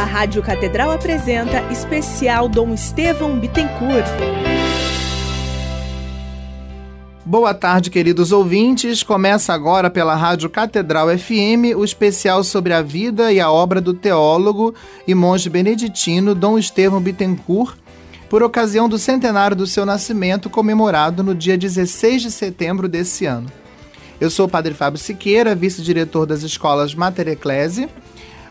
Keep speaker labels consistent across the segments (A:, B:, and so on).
A: A Rádio Catedral apresenta Especial Dom Estevão Bittencourt.
B: Boa tarde, queridos ouvintes. Começa agora pela Rádio Catedral FM o especial sobre a vida e a obra do teólogo e monge beneditino Dom Estevão Bittencourt, por ocasião do centenário do seu nascimento, comemorado no dia 16 de setembro desse ano. Eu sou o Padre Fábio Siqueira, vice-diretor das escolas Mater Ecclesiae.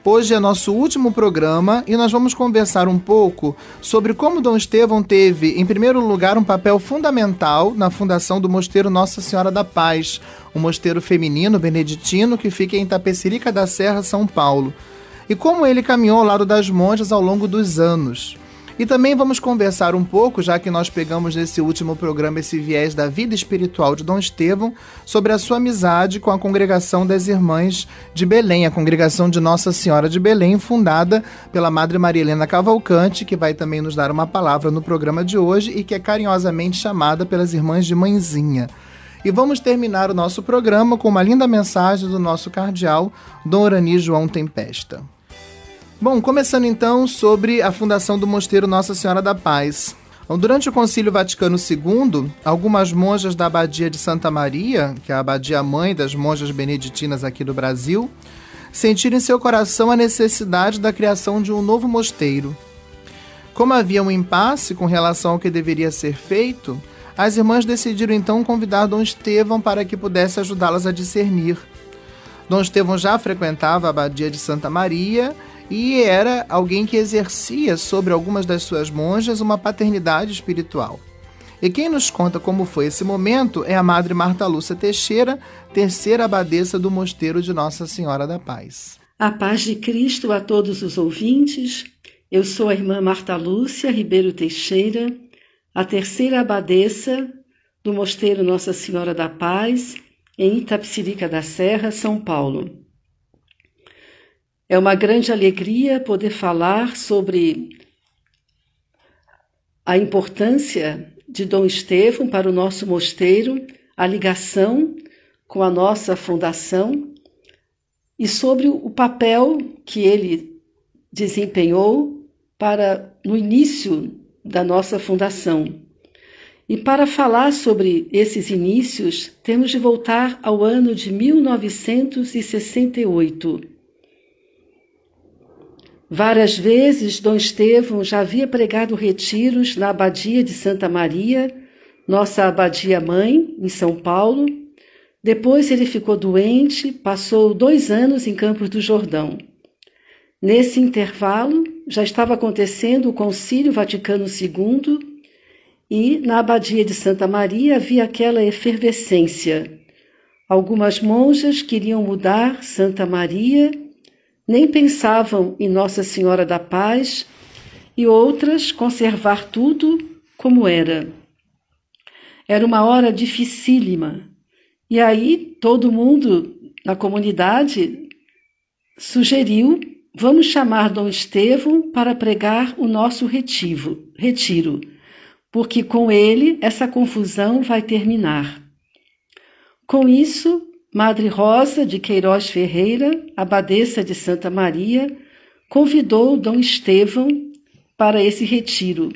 B: Hoje é nosso último programa e nós vamos conversar um pouco sobre como Dom Estevão teve, em primeiro lugar, um papel fundamental na fundação do Mosteiro Nossa Senhora da Paz, um mosteiro feminino beneditino que fica em Itapecerica da Serra, São Paulo, e como ele caminhou ao lado das monjas ao longo dos anos. E também vamos conversar um pouco, já que nós pegamos nesse último programa esse viés da vida espiritual de Dom Estevão, sobre a sua amizade com a Congregação das Irmãs de Belém, a Congregação de Nossa Senhora de Belém, fundada pela Madre Maria Helena Cavalcante, que vai também nos dar uma palavra no programa de hoje e que é carinhosamente chamada pelas Irmãs de Mãezinha. E vamos terminar o nosso programa com uma linda mensagem do nosso cardeal, Dom Orani João Tempesta. Bom, começando então sobre a fundação do Mosteiro Nossa Senhora da Paz. Durante o Concílio Vaticano II, algumas monjas da Abadia de Santa Maria, que é a abadia mãe das monjas beneditinas aqui do Brasil, sentiram em seu coração a necessidade da criação de um novo mosteiro. Como havia um impasse com relação ao que deveria ser feito, as irmãs decidiram então convidar Dom Estevão para que pudesse ajudá-las a discernir. Dom Estevão já frequentava a Abadia de Santa Maria e era alguém que exercia sobre algumas das suas monjas uma paternidade espiritual. E quem nos conta como foi esse momento é a Madre Marta Lúcia Teixeira, terceira abadesa do Mosteiro de Nossa Senhora da Paz.
C: A paz de Cristo a todos os ouvintes. Eu sou a irmã Marta Lúcia Ribeiro Teixeira, a terceira abadesa do Mosteiro Nossa Senhora da Paz, em Itapecerica da Serra, São Paulo. É uma grande alegria poder falar sobre a importância de Dom Estevão para o nosso mosteiro, a ligação com a nossa fundação e sobre o papel que ele desempenhou no início da nossa fundação. E para falar sobre esses inícios, temos de voltar ao ano de 1968. Várias vezes Dom Estevão já havia pregado retiros na Abadia de Santa Maria, nossa abadia-mãe, em São Paulo. Depois ele ficou doente, passou 2 anos em Campos do Jordão. Nesse intervalo, já estava acontecendo o Concílio Vaticano II e na Abadia de Santa Maria havia aquela efervescência. Algumas monjas queriam mudar Santa Maria, nem pensavam em Nossa Senhora da Paz, e outras conservar tudo como era. Era uma hora dificílima. E aí todo mundo na comunidade sugeriu: vamos chamar Dom Estevão para pregar o nosso retiro, porque com ele essa confusão vai terminar. Com isso, Madre Rosa de Queiroz Ferreira, abadesa de Santa Maria, convidou Dom Estevão para esse retiro.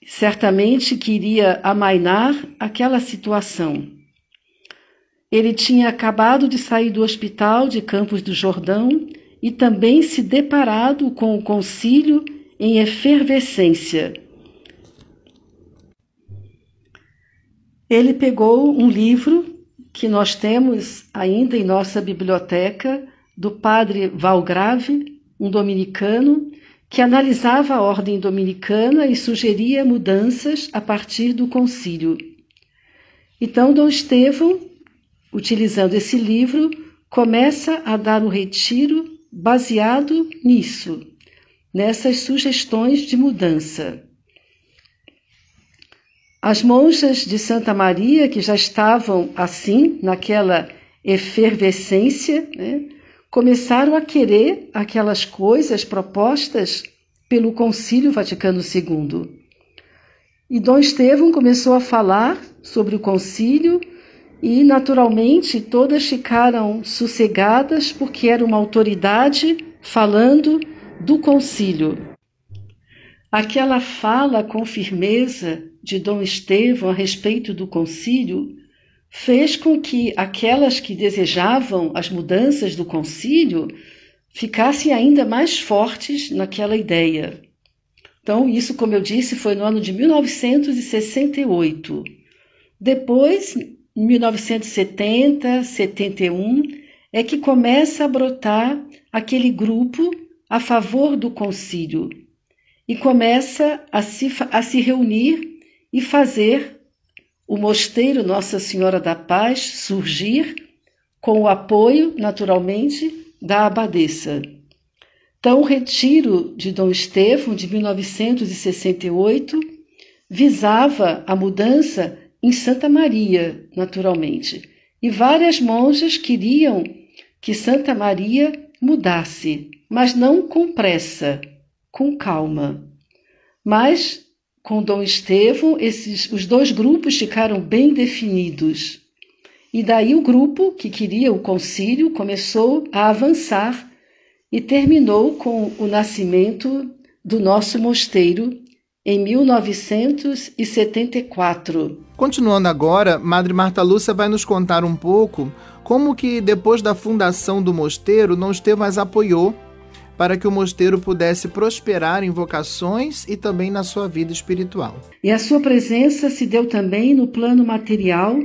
C: Certamente queria amainar aquela situação. Ele tinha acabado de sair do hospital de Campos do Jordão e também se deparado com o concílio em efervescência. Ele pegou um livro que nós temos ainda em nossa biblioteca, do padre Valgrave, um dominicano, que analisava a ordem dominicana e sugeria mudanças a partir do concílio. Então, Dom Estevão, utilizando esse livro, começa a dar um retiro baseado nisso, nessas sugestões de mudança. As monjas de Santa Maria, que já estavam assim, naquela efervescência, começaram a querer aquelas coisas propostas pelo Concílio Vaticano II. E Dom Estevão começou a falar sobre o concílio e, naturalmente, todas ficaram sossegadas porque era uma autoridade falando do concílio. Aquela fala com firmeza de Dom Estevão a respeito do concílio fez com que aquelas que desejavam as mudanças do concílio ficassem ainda mais fortes naquela ideia. Então, isso, como eu disse, foi no ano de 1968. Depois, em 1970, 71, é que começa a brotar aquele grupo a favor do concílio e começa a se reunir e fazer o Mosteiro Nossa Senhora da Paz surgir com o apoio, naturalmente, da abadesa. Então, o retiro de Dom Estevão, de 1968, visava a mudança em Santa Maria, naturalmente. E várias monjas queriam que Santa Maria mudasse, mas não com pressa, com calma. Mas, com Dom Estevão, os dois grupos ficaram bem definidos. E daí o grupo que queria o concílio começou a avançar e terminou com o nascimento do nosso mosteiro em 1974.
B: Continuando agora, Madre Marta Lúcia vai nos contar um pouco como que depois da fundação do mosteiro, Dom Estevão as apoiou para que o mosteiro pudesse prosperar em vocações e também na sua vida espiritual.
C: E a sua presença se deu também no plano material,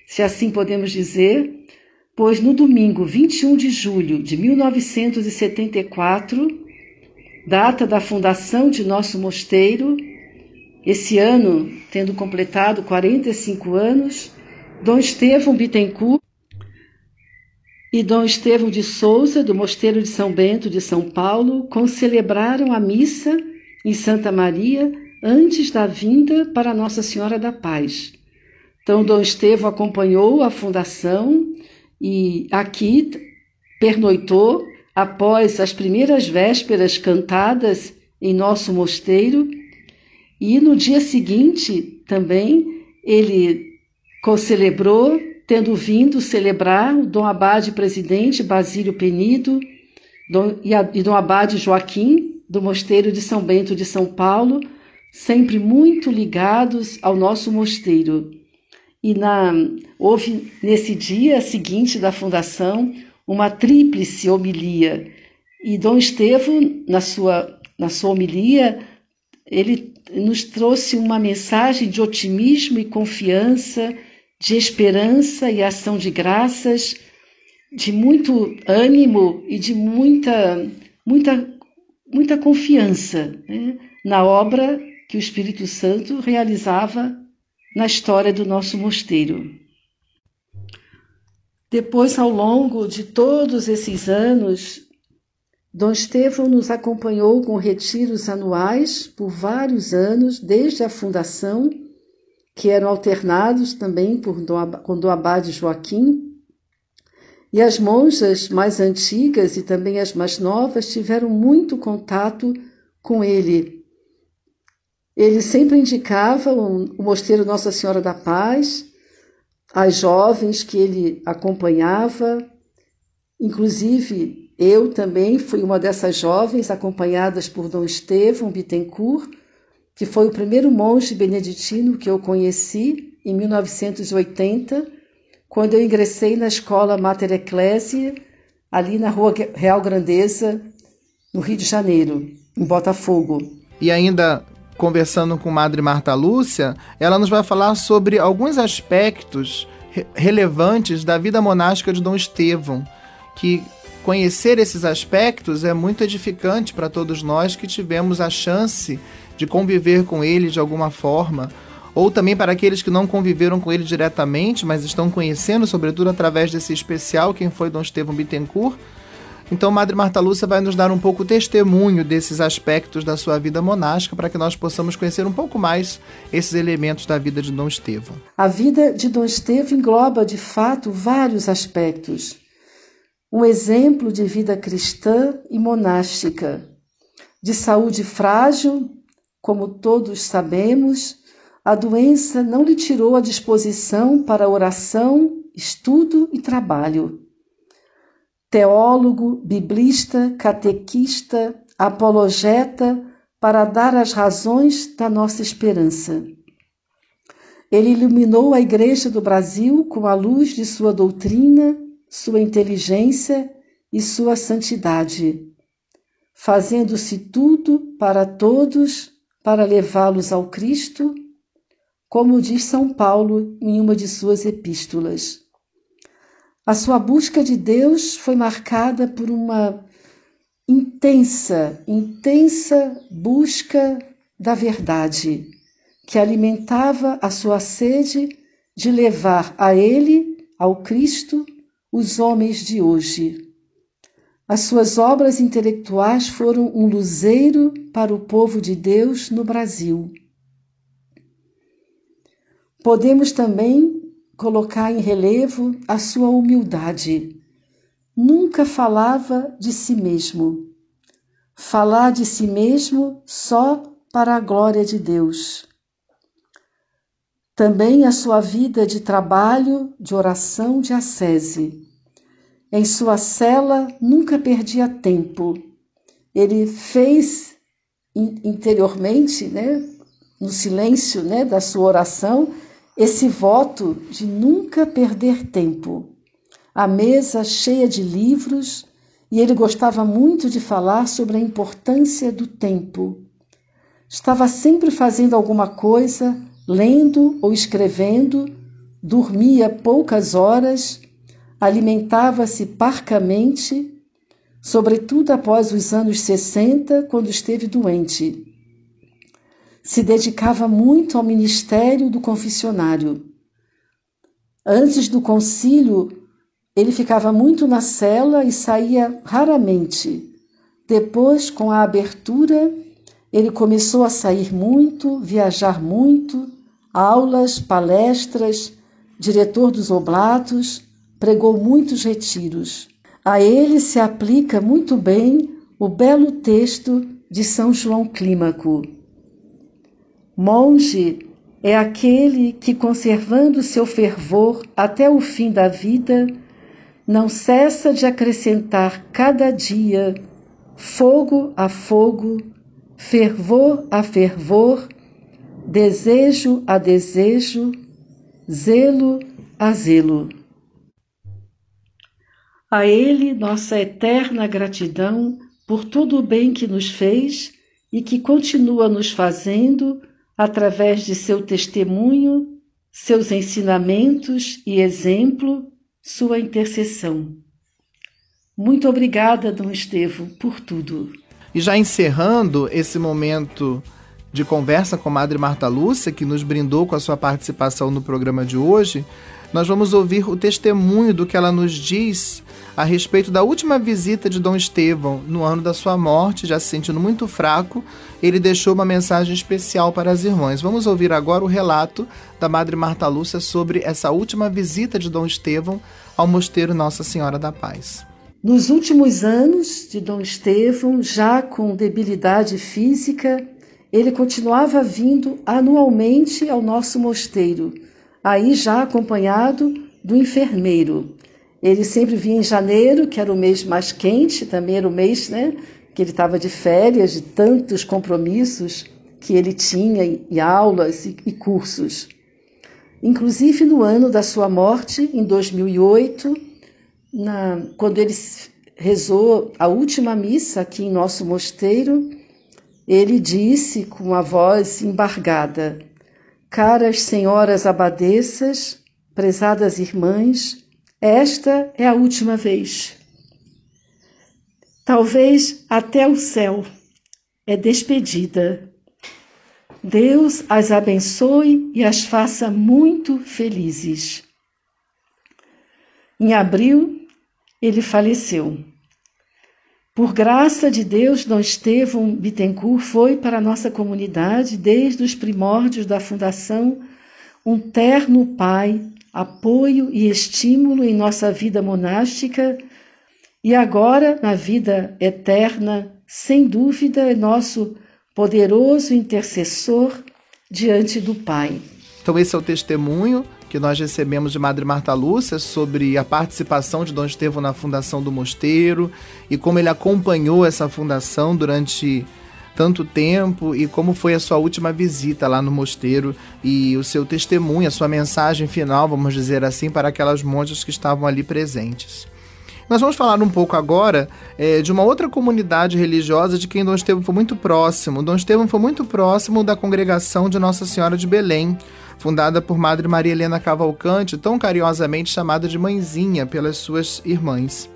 C: se assim podemos dizer, pois no domingo 21 de julho de 1974, data da fundação de nosso mosteiro, esse ano tendo completado 45 anos, Dom Estevão Bittencourt e Dom Estevão de Souza, do Mosteiro de São Bento de São Paulo, concelebraram a missa em Santa Maria antes da vinda para Nossa Senhora da Paz. Então, Dom Estevão acompanhou a fundação e aqui pernoitou após as primeiras vésperas cantadas em nosso mosteiro, e no dia seguinte também ele concelebrou, tendo vindo celebrar o Dom Abade Presidente Basílio Penido e Dom Abade Joaquim, do Mosteiro de São Bento de São Paulo, sempre muito ligados ao nosso mosteiro. E houve, nesse dia seguinte da fundação, uma tríplice homilia. E Dom Estevão, na sua homilia, ele nos trouxe uma mensagem de otimismo e confiança, de esperança e ação de graças, de muito ânimo e de muita confiança, né, na obra que o Espírito Santo realizava na história do nosso mosteiro. Depois, ao longo de todos esses anos, Dom Estevão nos acompanhou com retiros anuais por vários anos, desde a fundação, que eram alternados também com Dom Abade Joaquim, e as monjas mais antigas e também as mais novas tiveram muito contato com ele. Ele sempre indicava o Mosteiro Nossa Senhora da Paz, as jovens que ele acompanhava, inclusive eu também fui uma dessas jovens acompanhadas por Dom Estevão Bittencourt, que foi o primeiro monge beneditino que eu conheci em 1980, quando eu ingressei na escola Mater Ecclesiae, ali na Rua Real Grandeza, no Rio de Janeiro, em Botafogo.
B: E ainda, conversando com Madre Marta Lúcia, ela nos vai falar sobre alguns aspectos relevantes da vida monástica de Dom Estevão, que conhecer esses aspectos é muito edificante para todos nós que tivemos a chance de conviver com ele de alguma forma, ou também para aqueles que não conviveram com ele diretamente, mas estão conhecendo, sobretudo através desse especial, quem foi Dom Estevão Bittencourt. Então, Madre Marta Lúcia vai nos dar um pouco testemunho desses aspectos da sua vida monástica, para que nós possamos conhecer um pouco mais esses elementos da vida de Dom Estevão.
C: A vida de Dom Estevão engloba, de fato, vários aspectos. Um exemplo de vida cristã e monástica, de saúde frágil, como todos sabemos, a doença não lhe tirou a disposição para oração, estudo e trabalho. teólogo, biblista, catequista, apologeta, para dar as razões da nossa esperança. Ele iluminou a Igreja do Brasil com a luz de sua doutrina, sua inteligência e sua santidade, fazendo-se tudo para todos para levá-los ao Cristo, como diz São Paulo em uma de suas epístolas. A sua busca de Deus foi marcada por uma intensa busca da verdade, que alimentava a sua sede de levar a Ele, ao Cristo, os homens de hoje. As suas obras intelectuais foram um luzeiro para o povo de Deus no Brasil. Podemos também colocar em relevo a sua humildade. Nunca falava de si mesmo. Falar de si mesmo só para a glória de Deus. Também a sua vida de trabalho, de oração, de ascese. Em sua cela nunca perdia tempo. Ele fez interiormente, no silêncio da sua oração, esse voto de nunca perder tempo. A mesa cheia de livros, e ele gostava muito de falar sobre a importância do tempo. Estava sempre fazendo alguma coisa, lendo ou escrevendo, dormia poucas horas, alimentava-se parcamente, sobretudo após os anos 60, quando esteve doente. Se dedicava muito ao ministério do confessionário. Antes do concílio, ele ficava muito na cela e saía raramente. Depois, com a abertura, ele começou a sair muito, viajar muito, aulas, palestras, diretor dos oblatos, pregou muitos retiros. A ele se aplica muito bem o belo texto de São João Clímaco. Monge é aquele que, conservando seu fervor até o fim da vida, não cessa de acrescentar cada dia fogo a fogo, fervor a fervor, desejo a desejo, zelo a zelo. A Ele nossa eterna gratidão por todo o bem que nos fez e que continua nos fazendo através de seu testemunho, seus ensinamentos e exemplo, sua intercessão. Muito obrigada, Dom Estevão, por tudo.
B: E já encerrando esse momento de conversa com a Madre Marta Lúcia, que nos brindou com a sua participação no programa de hoje, nós vamos ouvir o testemunho do que ela nos diz a respeito da última visita de Dom Estevão. No ano da sua morte, já se sentindo muito fraco, ele deixou uma mensagem especial para as irmãs. Vamos ouvir agora o relato da Madre Marta Lúcia sobre essa última visita de Dom Estevão ao Mosteiro Nossa Senhora da Paz.
C: Nos últimos anos de Dom Estevão, já com debilidade física, ele continuava vindo anualmente ao nosso mosteiro, aí já acompanhado do enfermeiro. Ele sempre vinha em janeiro, que era o mês mais quente, também era o mês que ele estava de férias, de tantos compromissos que ele tinha, e aulas e cursos. Inclusive no ano da sua morte, em 2008, quando ele rezou a última missa aqui em nosso mosteiro, ele disse com a voz embargada: "Caras senhoras abadesas, prezadas irmãs, esta é a última vez. Talvez até o céu é despedida. Deus as abençoe e as faça muito felizes." Em abril, ele faleceu. Por graça de Deus, Dom Estevão Bittencourt foi para a nossa comunidade, desde os primórdios da fundação, um terno pai, apoio e estímulo em nossa vida monástica, e agora, na vida eterna, sem dúvida, é nosso poderoso intercessor diante do Pai.
B: Então esse é o testemunho que nós recebemos de Madre Marta Lúcia sobre a participação de Dom Estevão na fundação do mosteiro e como ele acompanhou essa fundação durante tanto tempo e como foi a sua última visita lá no mosteiro e o seu testemunho, a sua mensagem final, vamos dizer assim, para aquelas monjas que estavam ali presentes. Nós vamos falar um pouco agora de uma outra comunidade religiosa de quem Dom Estevão foi muito próximo. Dom Estevão foi muito próximo da congregação de Nossa Senhora de Belém, fundada por Madre Maria Helena Cavalcante, tão carinhosamente chamada de Mãezinha pelas suas irmãs.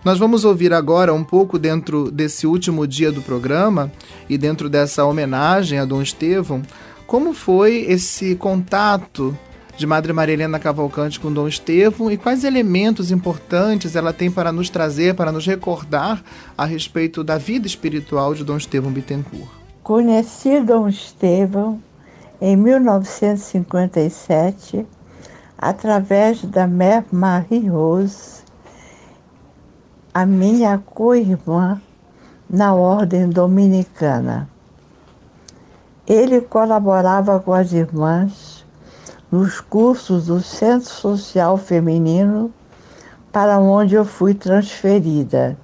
B: Nós vamos ouvir agora um pouco dentro desse último dia do programa e dentro dessa homenagem a Dom Estevão, como foi esse contato de Madre Maria Helena Cavalcante com Dom Estevão e quais elementos importantes ela tem para nos trazer, para nos recordar a respeito da vida espiritual de Dom Estevão Bittencourt.
D: Conheci Dom Estevão em 1957 através da Mère Marie-Rose, a minha co-irmã na Ordem Dominicana. Ele colaborava com as irmãs nos cursos do Centro Social Feminino, para onde eu fui transferida.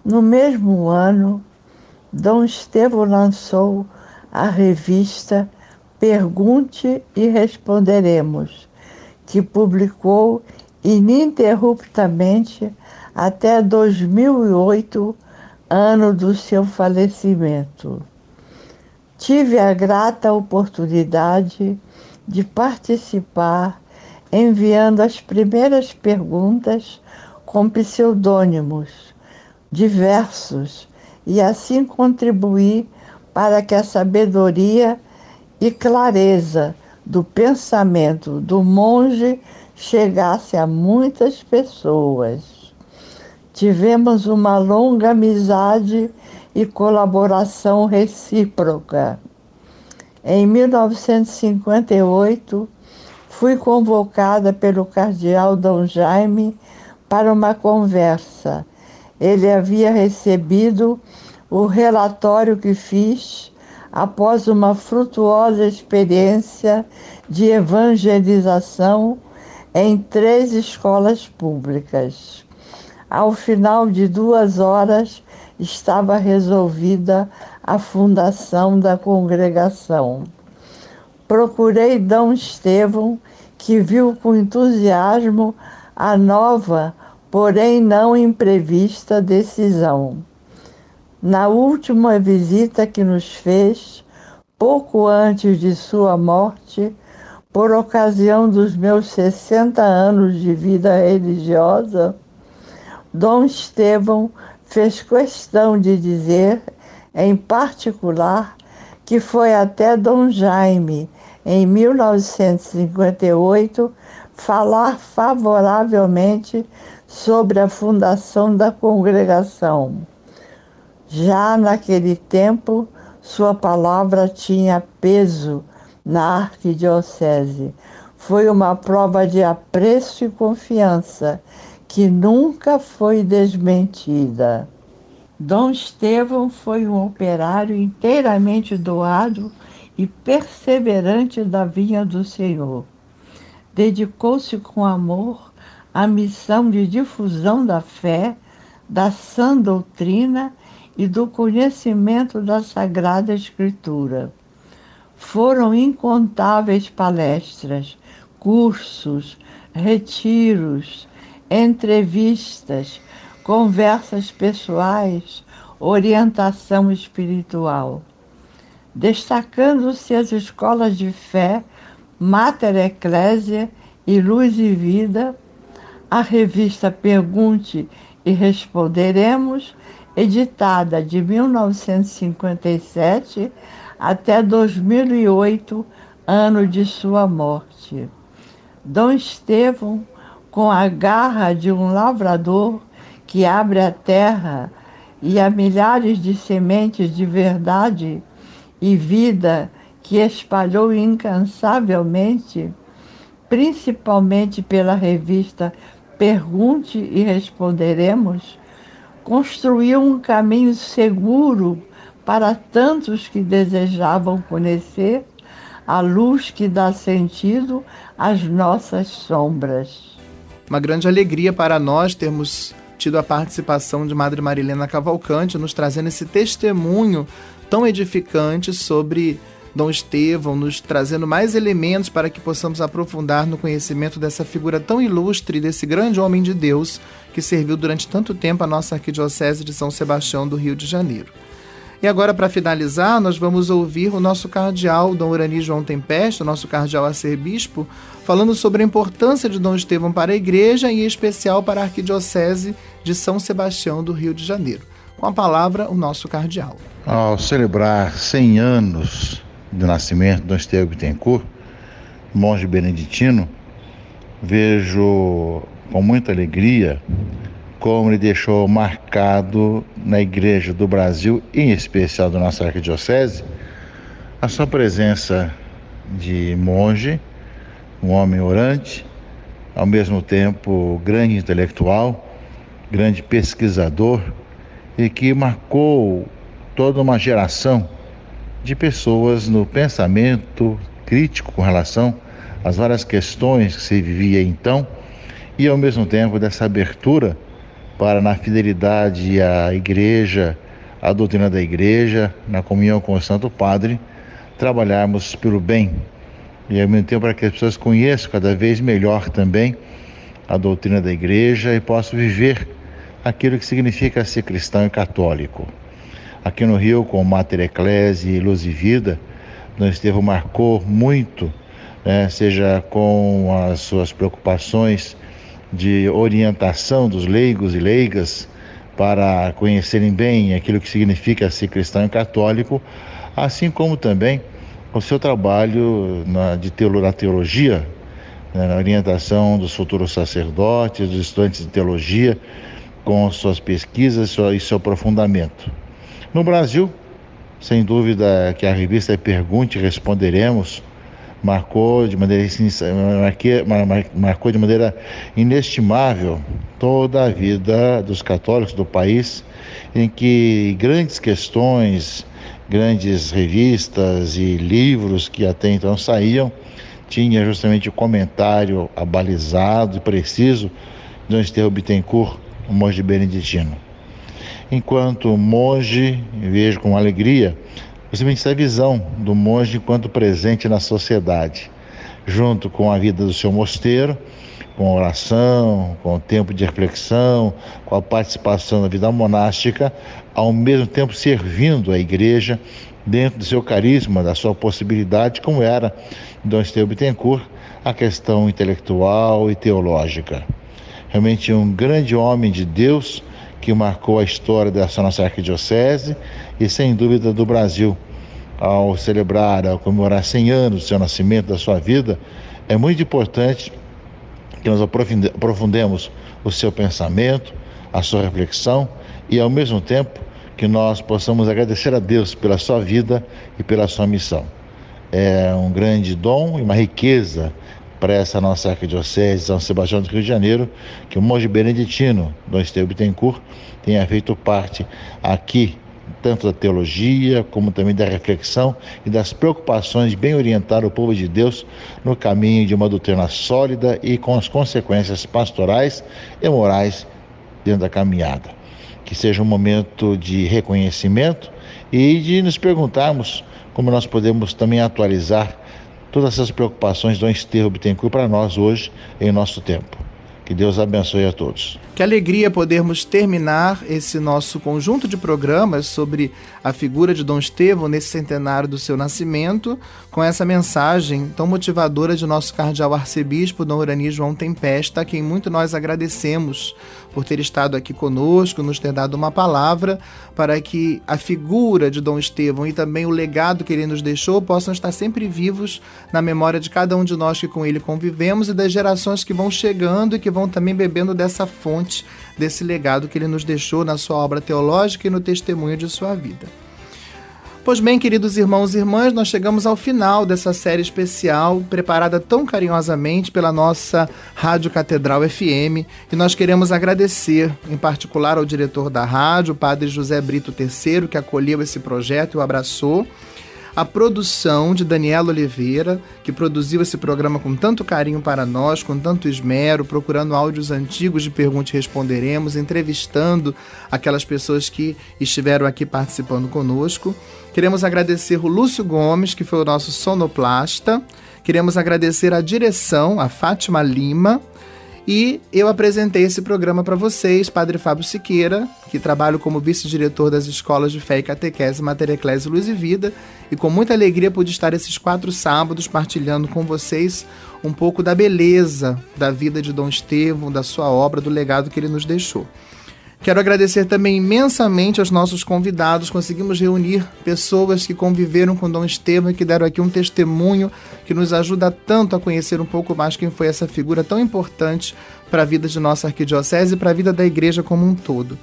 D: No mesmo ano, Dom Estevão lançou a revista Pergunte e Responderemos, que publicou ininterruptamente até 2008, ano do seu falecimento. Tive a grata oportunidade de participar, enviando as primeiras perguntas com pseudônimos diversos e assim contribuir para que a sabedoria e clareza do pensamento do monge chegasse a muitas pessoas. Tivemos uma longa amizade e colaboração recíproca. Em 1958, fui convocada pelo cardeal Dom Jaime para uma conversa. Ele havia recebido o relatório que fiz após uma frutuosa experiência de evangelização em 3 escolas públicas. Ao final de 2 horas, estava resolvida a fundação da congregação. Procurei Dom Estevão, que viu com entusiasmo a nova, porém não imprevista decisão. Na última visita que nos fez, pouco antes de sua morte, por ocasião dos meus 60 anos de vida religiosa, Dom Estevão fez questão de dizer, em particular, que foi até Dom Jaime, em 1958, falar favoravelmente sobre a fundação da congregação. Já naquele tempo, sua palavra tinha peso na arquidiocese. Foi uma prova de apreço e confiança que nunca foi desmentida. Dom Estevão foi um operário inteiramente doado e perseverante da vinha do Senhor. Dedicou-se com amor à missão de difusão da fé, da sã doutrina e do conhecimento da Sagrada Escritura. Foram incontáveis palestras, cursos, retiros, entrevistas, conversas pessoais, orientação espiritual. Destacando-se as escolas de fé, Mater Ecclesiae e Luz e Vida, a revista Pergunte e Responderemos, editada de 1957 até 2008, ano de sua morte. Dom Estevão, com a garra de um lavrador que abre a terra e a milhares de sementes de verdade e vida que espalhou incansavelmente, principalmente pela revista Pergunte e Responderemos, construiu um caminho seguro para tantos que desejavam conhecer a luz que dá sentido às nossas sombras.
B: Uma grande alegria para nós termos tido a participação de Madre Marilena Cavalcante, nos trazendo esse testemunho tão edificante sobre Dom Estevão, nos trazendo mais elementos para que possamos aprofundar no conhecimento dessa figura tão ilustre, desse grande homem de Deus que serviu durante tanto tempo a nossa Arquidiocese de São Sebastião do Rio de Janeiro. E agora, para finalizar, nós vamos ouvir o nosso cardeal, Dom Urani João Tempesta, o nosso cardeal arcebispo, falando sobre a importância de Dom Estevão para a Igreja e em especial para a Arquidiocese de São Sebastião do Rio de Janeiro. Com a palavra, o nosso cardeal.
E: Ao celebrar 100 anos do nascimento de Dom Estevão Bittencourt, monge beneditino, vejo com muita alegria como ele deixou marcado na Igreja do Brasil, em especial da nossa Arquidiocese, a sua presença de monge, um homem orante, ao mesmo tempo grande intelectual, grande pesquisador, e que marcou toda uma geração de pessoas no pensamento crítico com relação às várias questões que se vivia então, e ao mesmo tempo dessa abertura para, na fidelidade à Igreja, à doutrina da Igreja, na comunhão com o Santo Padre, trabalharmos pelo bem e ao mesmo tempo para que as pessoas conheçam cada vez melhor também a doutrina da Igreja e possam viver aquilo que significa ser cristão e católico. Aqui no Rio, com Mater Ecclesiae e Luz e Vida, Dom Estevão marcou muito, seja com as suas preocupações de orientação dos leigos e leigas para conhecerem bem aquilo que significa ser cristão e católico, assim como também o seu trabalho na teologia, na orientação dos futuros sacerdotes, dos estudantes de teologia, com suas pesquisas e seu aprofundamento. No Brasil, sem dúvida que a revista Pergunte e Responderemos marcou de maneira inestimável toda a vida dos católicos do país, em que grandes questões, grandes revistas e livros que até então saíam, tinha justamente o comentário abalizado e preciso de Dom Estevão Bittencourt, um monge beneditino. Enquanto monge, vejo com alegria justamente essa visão do monge enquanto presente na sociedade, junto com a vida do seu mosteiro, com a oração, com o tempo de reflexão, com a participação na vida monástica, ao mesmo tempo servindo a Igreja dentro do seu carisma, da sua possibilidade, como era Dom Estevão Bittencourt, a questão intelectual e teológica. Realmente um grande homem de Deus que marcou a história dessa nossa arquidiocese e, sem dúvida, do Brasil. Ao celebrar, ao comemorar 100 anos do seu nascimento, da sua vida, é muito importante que nós aprofundemos o seu pensamento, a sua reflexão e, ao mesmo tempo, que nós possamos agradecer a Deus pela sua vida e pela sua missão. É um grande dom e uma riqueza para essa nossa arquidiocese de São Sebastião do Rio de Janeiro, que o monge beneditino Dom Estevão Bittencourt tenha feito parte aqui, tanto da teologia, como também da reflexão e das preocupações de bem orientar o povo de Deus no caminho de uma doutrina sólida e com as consequências pastorais e morais dentro da caminhada. Que seja um momento de reconhecimento e de nos perguntarmos como nós podemos também atualizar todas essas preocupações de Dom Estevão Bittencourt para nós hoje, em nosso tempo. Que Deus abençoe a todos.
B: Que alegria podermos terminar esse nosso conjunto de programas sobre a figura de Dom Estevão nesse centenário do seu nascimento, com essa mensagem tão motivadora de nosso cardeal arcebispo, Dom Urani João Tempesta, a quem muito nós agradecemos por ter estado aqui conosco, nos ter dado uma palavra para que a figura de Dom Estevão e também o legado que ele nos deixou possam estar sempre vivos na memória de cada um de nós que com ele convivemos e das gerações que vão chegando e que vão também bebendo dessa fonte, desse legado que ele nos deixou na sua obra teológica e no testemunho de sua vida. Pois bem, queridos irmãos e irmãs, nós chegamos ao final dessa série especial, preparada tão carinhosamente pela nossa Rádio Catedral FM, e nós queremos agradecer, em particular ao diretor da rádio, o Padre José Brito III, que acolheu esse projeto e o abraçou, a produção de Daniela Oliveira, que produziu esse programa com tanto carinho para nós, com tanto esmero, procurando áudios antigos de Pergunte e Responderemos, entrevistando aquelas pessoas que estiveram aqui participando conosco. Queremos agradecer o Lúcio Gomes, que foi o nosso sonoplasta. Queremos agradecer a direção, a Fátima Lima. E eu apresentei esse programa para vocês, Padre Fábio Siqueira, que trabalho como vice-diretor das escolas de fé e catequese Mater Ecclesiae Luz e Vida, e com muita alegria pude estar esses 4 sábados partilhando com vocês um pouco da beleza da vida de Dom Estevão, da sua obra, do legado que ele nos deixou. Quero agradecer também imensamente aos nossos convidados. Conseguimos reunir pessoas que conviveram com Dom Estevão e que deram aqui um testemunho que nos ajuda tanto a conhecer um pouco mais quem foi essa figura tão importante para a vida de nossa arquidiocese e para a vida da igreja como um todo.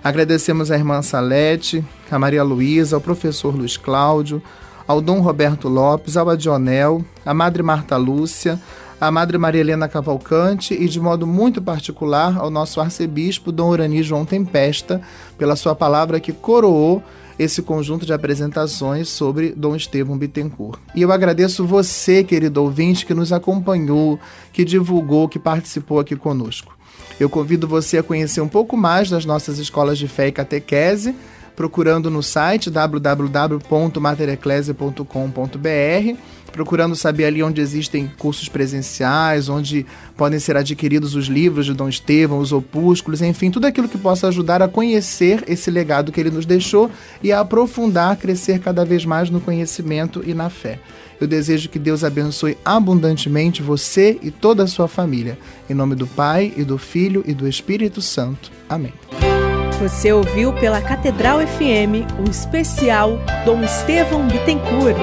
B: Agradecemos à irmã Salete, a Maria Luísa, ao professor Luiz Cláudio, ao Dom Roberto Lopes, ao Adionel, à Madre Marta Lúcia, à Madre Maria Helena Cavalcante e, de modo muito particular, ao nosso arcebispo, Dom Urani João Tempesta, pela sua palavra que coroou esse conjunto de apresentações sobre Dom Estevão Bittencourt. E eu agradeço você, querido ouvinte, que nos acompanhou, que divulgou, que participou aqui conosco. Eu convido você a conhecer um pouco mais das nossas escolas de fé e catequese, procurando no site www.matereclesia.com.br, procurando saber ali onde existem cursos presenciais, onde podem ser adquiridos os livros de Dom Estevão, os opúsculos, enfim, tudo aquilo que possa ajudar a conhecer esse legado que ele nos deixou e a aprofundar, crescer cada vez mais no conhecimento e na fé. Eu desejo que Deus abençoe abundantemente você e toda a sua família. Em nome do Pai, e do Filho, e do Espírito Santo. Amém.
A: Você ouviu pela Catedral FM o especial Dom Estevão Bittencourt.